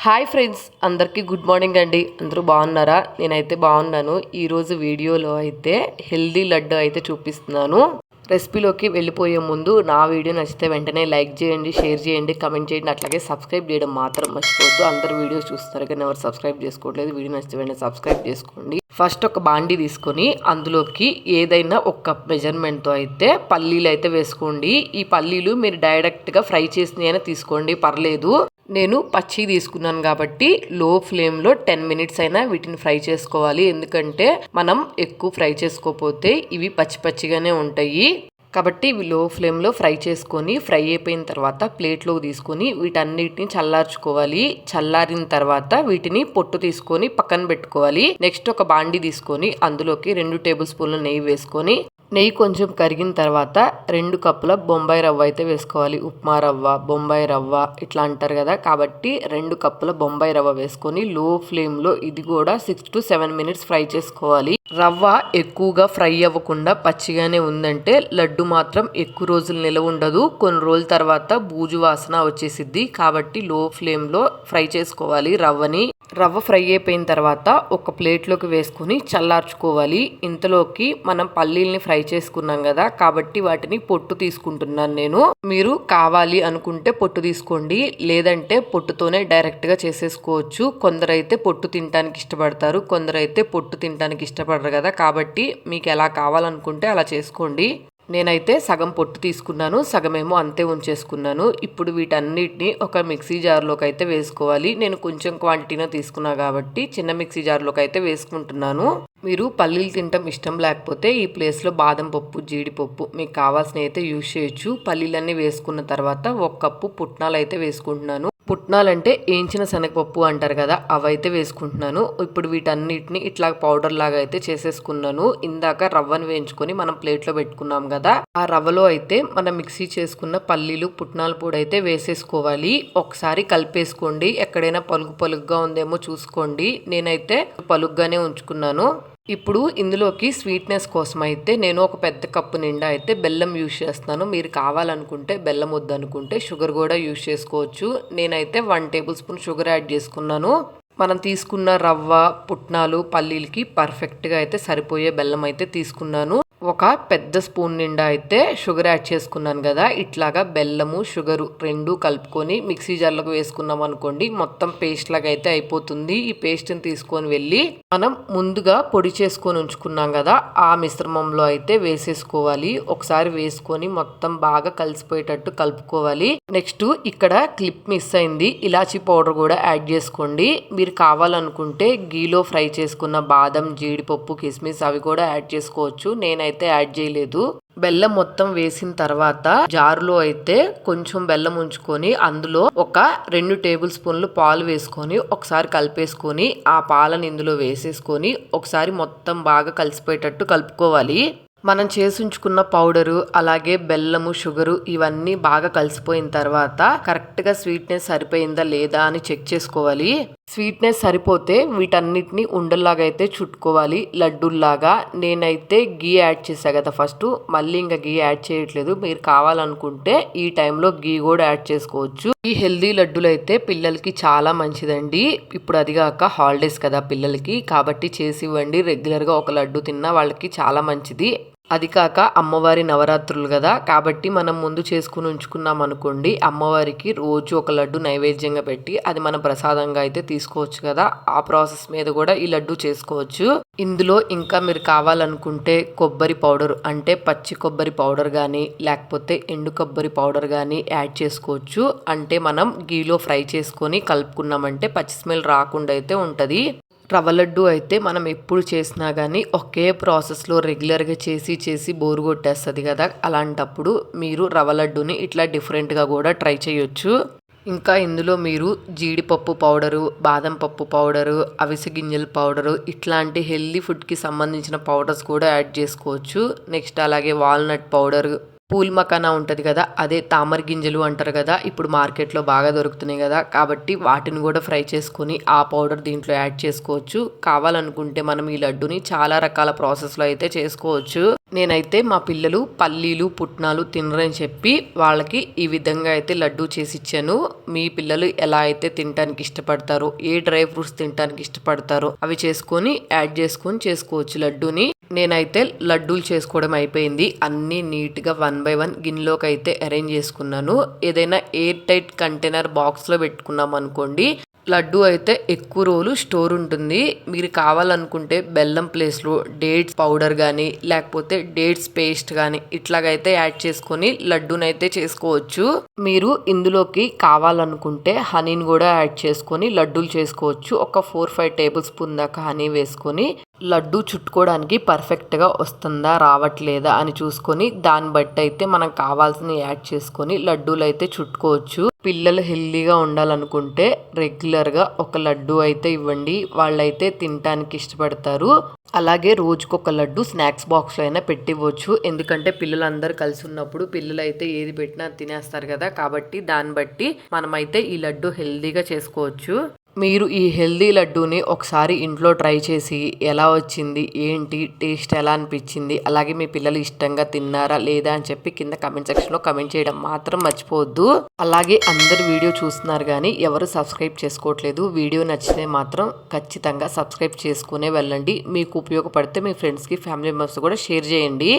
Hi friends, అందరికీ good morning అండి. అందరూ బాగున్నారా? నేనైతే బాగున్నాను. ఈరోజు వీడియోలో అయితే హెల్దీ లడ్డు అయితే చూపిస్తున్నాను. రెసిపీలోకి వెళ్ళిపోయే ముందు నా వీడియో నచ్చితే వెంటనే లైక్ చేయండి, షేర్ చేయండి, కమెంట్ చేయండి. అట్లాగే సబ్స్క్రైబ్ చేయడం మాత్రం మర్చిపోవద్దు. అందరు వీడియోస్ చూస్తారు కానీ ఎవరు సబ్స్క్రైబ్ చేసుకోవట్లేదు. వీడియో నచ్చితే వెంటనే సబ్స్క్రైబ్ చేసుకోండి. ఫస్ట్ ఒక బాండీ తీసుకొని అందులోకి ఏదైనా ఒక కప్ మెజర్మెంట్తో అయితే పల్లీలు అయితే వేసుకోండి. ఈ పల్లీలు మీరు డైరెక్ట్గా ఫ్రై చేసినవి అయినా తీసుకోండి, పర్లేదు. నేను పచ్చి తీసుకున్నాను కాబట్టి లో ఫ్లేమ్లో 10 మినిట్స్ అయినా వీటిని ఫ్రై చేసుకోవాలి. ఎందుకంటే మనం ఎక్కువ ఫ్రై చేసుకోకపోతే ఇవి పచ్చి పచ్చిగానే ఉంటాయి. కాబట్టి ఇవి లో ఫ్లేమ్లో ఫ్రై చేసుకొని ఫ్రై అయిపోయిన తర్వాత ప్లేట్లోకి తీసుకొని వీటన్నిటిని చల్లార్చుకోవాలి. చల్లారిన తర్వాత వీటిని పొట్టు తీసుకొని పక్కన పెట్టుకోవాలి. నెక్స్ట్ ఒక బాండి తీసుకొని అందులోకి 2 టేబుల్ స్పూన్ల నెయ్యి వేసుకొని నెయ్యి కొంచెం కరిగిన తర్వాత 2 కప్పుల బొంబాయి రవ్వ అయితే వేసుకోవాలి. ఉప్మా రవ్వ, బొంబాయి రవ్వ ఇట్లా అంటారు కదా, కాబట్టి 2 కప్పుల బొంబాయి రవ్వ వేసుకొని లో ఫ్లేమ్లో ఇది కూడా 6 to 7 మినిట్స్ ఫ్రై చేసుకోవాలి. రవ్వ ఎక్కువగా ఫ్రై అవ్వకుండా పచ్చిగానే ఉందంటే లడ్డు మాత్రం ఎక్కువ రోజులు నిలవ ఉండదు. కొన్ని రోజుల తర్వాత బూజు వాసన వచ్చేసిద్ది. కాబట్టి లో ఫ్లేమ్లో ఫ్రై చేసుకోవాలి రవ్వని. రవ్వ ఫ్రై అయిపోయిన తర్వాత ఒక ప్లేట్లోకి వేసుకొని చల్లార్చుకోవాలి. ఇంతలోకి మనం పల్లీల్ని ఫ్రై చేసుకున్నాం కదా, కాబట్టి వాటిని పొట్టు తీసుకుంటున్నాను నేను. మీరు కావాలి అనుకుంటే పొట్టు తీసుకోండి, లేదంటే పొట్టుతోనే డైరెక్ట్గా చేసేసుకోవచ్చు. కొందరైతే పొట్టు తినడానికి ఇష్టపడతారు, కొందరైతే పొట్టు తినడానికి ఇష్టపడరు కదా, కాబట్టి మీకు ఎలా కావాలనుకుంటే అలా చేసుకోండి. నేనైతే సగం పొట్టు తీసుకున్నాను, సగమేమో అంతే ఉంచేసుకున్నాను. ఇప్పుడు వీటన్నిటిని ఒక మిక్సీ జార్లోకి అయితే వేసుకోవాలి. నేను కొంచెం క్వాంటిటీలో తీసుకున్నా కాబట్టి చిన్న మిక్సీ జార్లోకి అయితే వేసుకుంటున్నాను. మీరు పల్లీలు తినటం ఇష్టం లేకపోతే ఈ ప్లేస్లో బాదం పప్పు, జీడిపప్పు మీకు కావాల్సినవి అయితే యూజ్ చేయొచ్చు. పల్లీలన్నీ వేసుకున్న తర్వాత 1 కప్పు పుట్నాలు అయితే వేసుకుంటున్నాను. పుట్నాలంటే ఏంచిన శనగపప్పు అంటారు కదా, అవైతే వేసుకుంటున్నాను. ఇప్పుడు వీటన్నిటిని ఇట్లా పౌడర్ లాగా అయితే చేసేసుకున్నాను. ఇందాక రవ్వను వేయించుకొని మనం ప్లేట్లో పెట్టుకున్నాం కదా, ఆ రవ్వలో అయితే మనం మిక్సీ చేసుకున్న పల్లీలు, పుట్నాల పొడి అయితే వేసేసుకోవాలి. ఒకసారి కలిపేసుకోండి. ఎక్కడైనా పలుకు పలుగ్గా ఉందేమో చూసుకోండి. నేనైతే పలుగ్గానే ఉంచుకున్నాను. ఇప్పుడు ఇందులోకి స్వీట్నెస్ కోసం అయితే నేను ఒక పెద్ద కప్పు నిండా అయితే బెల్లం యూజ్ చేస్తున్నాను. మీరు కావాలనుకుంటే బెల్లం వద్దనుకుంటే షుగర్ కూడా యూజ్ చేసుకోవచ్చు. నేనైతే 1 టేబుల్ స్పూన్ షుగర్ యాడ్ చేసుకున్నాను. మనం తీసుకున్న రవ్వ, పుట్నాలు, పల్లీలకి పర్ఫెక్ట్గా అయితే సరిపోయే బెల్లం అయితే తీసుకున్నాను. ఒక పెద్ద స్పూన్ నిండా అయితే షుగర్ యాడ్ చేసుకున్నాను కదా, ఇట్లాగా బెల్లము, షుగరు 2 కలుపుకొని మిక్సీ జార్లోకి వేసుకున్నాం అనుకోండి, మొత్తం పేస్ట్ లాగా అయితే అయిపోతుంది. ఈ పేస్ట్ని తీసుకొని వెళ్ళి మనం ముందుగా పొడి చేసుకొని ఉంచుకున్నాం కదా, ఆ మిశ్రమంలో అయితే వేసేసుకోవాలి. ఒకసారి వేసుకొని మొత్తం బాగా కలిసిపోయేటట్టు కలుపుకోవాలి. నెక్స్ట్ ఇక్కడ క్లిప్ మిస్ అయింది, ఇలాచీ పౌడర్ కూడా యాడ్ చేసుకోండి. మీరు కావాలనుకుంటే గీలో ఫ్రై చేసుకున్న బాదం, జీడిపప్పు, కిస్మిస్ అవి కూడా యాడ్ చేసుకోవచ్చు. నేనైతే యాడ్ చేయలేదు. బెల్లం మొత్తం వేసిన తర్వాత జారులో అయితే కొంచెం బెల్లం ఉంచుకొని అందులో ఒక 2 టేబుల్ స్పూన్లు పాలు వేసుకొని ఒకసారి కలిపేసుకొని ఆ పాలను ఇందులో వేసేసుకొని ఒకసారి మొత్తం బాగా కలిసిపోయేటట్టు కలుపుకోవాలి. మనం చేసి ఉంచుకున్న పౌడరు, అలాగే బెల్లము, షుగరు ఇవన్నీ బాగా కలిసిపోయిన తర్వాత కరెక్ట్గా స్వీట్నెస్ సరిపోయిందా లేదా అని చెక్ చేసుకోవాలి. స్వీట్నెస్ సరిపోతే వీటన్నిటిని ఉండల్లాగా అయితే చుట్టుకోవాలి, లడ్డూల్లాగా. నేనైతే గీ యాడ్ చేసా కదా ఫస్ట్, మళ్ళీ ఇంకా గీ యాడ్ చేయట్లేదు. మీరు కావాలనుకుంటే ఈ టైంలో గీ కూడా యాడ్ చేసుకోవచ్చు. ఈ హెల్దీ లడ్డూలు అయితే పిల్లలకి చాలా మంచిదండి. ఇప్పుడు అదిగాక హాలిడేస్ కదా పిల్లలకి, కాబట్టి చేసి ఇవ్వండి. రెగ్యులర్గా ఒక లడ్డు తిన్నా వాళ్ళకి చాలా మంచిది. అది కాక అమ్మవారి నవరాత్రులు కదా, కాబట్టి మనం ముందు చేసుకుని ఉంచుకున్నాం అనుకోండి, అమ్మవారికి రోజు ఒక లడ్డు నైవేద్యంగా పెట్టి అది మన ప్రసాదంగా అయితే తీసుకోవచ్చు కదా. ఆ ప్రాసెస్ మీద కూడా ఈ లడ్డు చేసుకోవచ్చు. ఇందులో ఇంకా మీరు కావాలనుకుంటే కొబ్బరి పౌడర్ అంటే పచ్చి కొబ్బరి పౌడర్ కానీ లేకపోతే ఎండు కొబ్బరి పౌడర్ కానీ యాడ్ చేసుకోవచ్చు. అంటే మనం గీలో ఫ్రై చేసుకొని కలుపుకున్నామంటే పచ్చి స్మెల్ రాకుండా అయితే ఉంటుంది. రవ్వ లడ్డు అయితే మనం ఎప్పుడు చేసినా కానీ ఒకే ప్రాసెస్లో రెగ్యులర్గా చేసి బోరు కొట్టేస్తుంది కదా, అలాంటప్పుడు మీరు రవ్వ లడ్డుని ఇట్లా డిఫరెంట్గా కూడా ట్రై చేయొచ్చు. ఇంకా ఇందులో మీరు జీడిపప్పు పౌడరు, బాదం పప్పు పౌడరు, అవిసె గింజల పౌడరు ఇట్లాంటి హెల్దీ ఫుడ్కి సంబంధించిన పౌడర్స్ కూడా యాడ్ చేసుకోవచ్చు. నెక్స్ట్ అలాగే వాల్నట్ పౌడరు, పూల్ మకానా ఉంటుంది కదా, అదే తామర గింజలు అంటారు కదా, ఇప్పుడు మార్కెట్లో బాగా దొరుకుతున్నాయి కదా, కాబట్టి వాటిని కూడా ఫ్రై చేసుకొని ఆ పౌడర్ దీంట్లో యాడ్ చేసుకోవచ్చు. కావాలనుకుంటే మనం ఈ లడ్డుని చాలా రకాల ప్రాసెస్లో అయితే చేసుకోవచ్చు. నేనైతే మా పిల్లలు పల్లీలు పుట్నాలు తినరని చెప్పి వాళ్ళకి ఈ విధంగా అయితే లడ్డు చేసి ఇచ్చాను. మీ పిల్లలు ఎలా అయితే తినడానికి ఇష్టపడతారో, ఏ డ్రై ఫ్రూట్స్ తినడానికి ఇష్టపడతారో అవి చేసుకొని యాడ్ చేసుకొని చేసుకోవచ్చు లడ్డూని. నేనైతే లడ్డూలు చేసుకోవడం అయిపోయింది. అన్నీ నీట్గా 1 by 1 గిన్నెలోకి అయితే అరేంజ్ చేసుకున్నాను. ఏదైనా ఎయిర్ టైట్ కంటైనర్ బాక్స్లో పెట్టుకున్నాం అనుకోండి, లడ్డు అయితే ఎక్కువ రోజులు స్టోర్ ఉంటుంది. మీరు కావాలనుకుంటే బెల్లం ప్లేస్లో డేట్స్ పౌడర్ కానీ లేకపోతే డేట్స్ పేస్ట్ కానీ ఇట్లాగైతే యాడ్ చేసుకొని లడ్డూనైతే చేసుకోవచ్చు. మీరు ఇందులోకి కావాలనుకుంటే హనీని కూడా యాడ్ చేసుకొని లడ్డూలు చేసుకోవచ్చు. ఒక 4-5 టేబుల్ స్పూన్ దాకా హనీ వేసుకొని లడ్డు చుట్టుకోవడానికి పర్ఫెక్ట్గా వస్తుందా రావట్లేదా అని చూసుకొని దాన్ని బట్టి అయితే మనం కావాల్సిన యాడ్ చేసుకొని లడ్డూలు అయితే చుట్టుకోవచ్చు. పిల్లలు హెల్దీగా ఉండాలనుకుంటే రెగ్యులర్గా ఒక లడ్డు అయితే ఇవ్వండి, వాళ్ళైతే తినడానికి ఇష్టపడతారు. అలాగే రోజుకొక లడ్డు స్నాక్స్ బాక్స్లో అయినా పెట్టివ్వచ్చు. ఎందుకంటే పిల్లలందరూ కలిసి ఉన్నప్పుడు పిల్లలు అయితే ఏది పెట్టినా తినేస్తారు కదా, కాబట్టి దాన్ని బట్టి మనమైతే ఈ లడ్డు హెల్దీగా చేసుకోవచ్చు. మీరు ఈ హెల్దీ లడ్డూని ఒకసారి ఇంట్లో ట్రై చేసి ఎలా వచ్చింది ఏంటి టేస్ట్ ఎలా అనిపించింది, అలాగే మీ పిల్లలు ఇష్టంగా తిన్నారా లేదా అని చెప్పి కింద కమెంట్ సెక్షన్లో కమెంట్ చేయడం మాత్రం మర్చిపోవద్దు. అలాగే అందరు వీడియో చూస్తున్నారు కానీ ఎవరు సబ్స్క్రైబ్ చేసుకోవట్లేదు. వీడియో నచ్చితే మాత్రం ఖచ్చితంగా సబ్స్క్రైబ్ చేసుకునే వెళ్ళండి. మీకు ఉపయోగపడితే మీ ఫ్రెండ్స్కి ఫ్యామిలీ మెంబర్స్ కూడా షేర్ చేయండి.